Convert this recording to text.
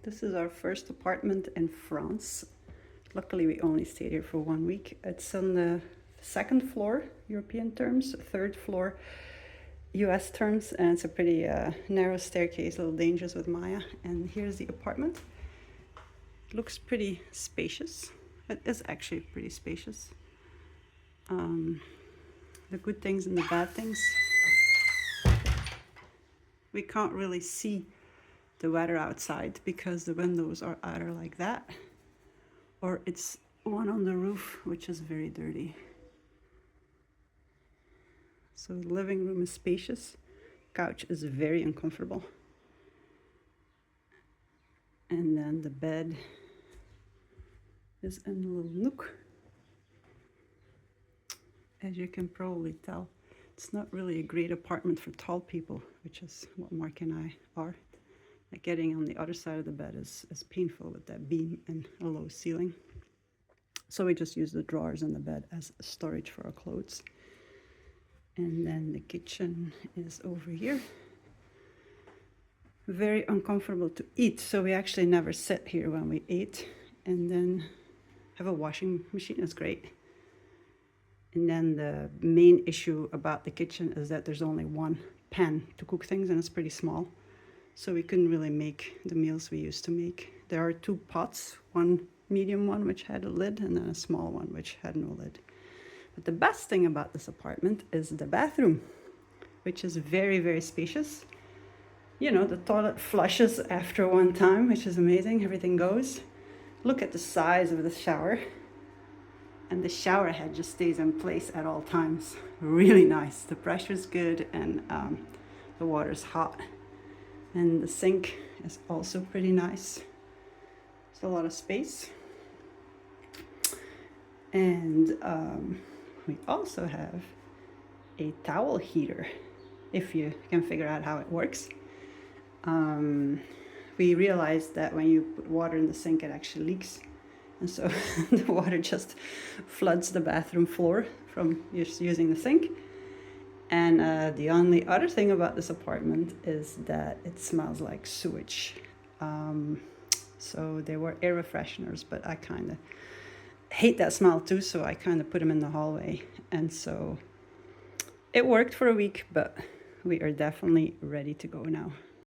This is our first apartment in France. Luckily, we only stayed here for 1 week. It's on the second floor, European terms, third floor, US terms, and it's a pretty narrow staircase, a little dangerous with Maya. And here's the apartment. It looks pretty spacious. It is actually pretty spacious. The good things and the bad things. We can't really see the weather outside because the windows are either like that or it's one on the roof, which is very dirty. So the living room is spacious. Couch is very uncomfortable. And then the bed is in a little nook. As you can probably tell, it's not really a great apartment for tall people, which is what Mark and I are. Like getting on the other side of the bed is painful with that beam and a low ceiling. So we just use the drawers in the bed as storage for our clothes. And then the kitchen is over here. Very uncomfortable to eat, so we actually never sit here when we eat. And then have a washing machine, is great. And then the main issue about the kitchen is that there's only one pan to cook things, and it's pretty small. So we couldn't really make the meals we used to make. There are 2 pots, one medium one which had a lid and then a small one which had no lid. But the best thing about this apartment is the bathroom, which is very, very spacious. You know, the toilet flushes after one time, which is amazing. Everything goes. Look at the size of the shower. And the shower head just stays in place at all times. Really nice. The pressure's good and the water's hot. And the sink is also pretty nice. It's a lot of space. And we also have a towel heater, if you can figure out how it works. We realized that when you put water in the sink, it actually leaks. And so the water just floods the bathroom floor from just using the sink. And the only other thing about this apartment is that it smells like sewage. So there were air fresheners, but I kind of hate that smell too, so I kind of put them in the hallway. And so it worked for a week, but we are definitely ready to go now.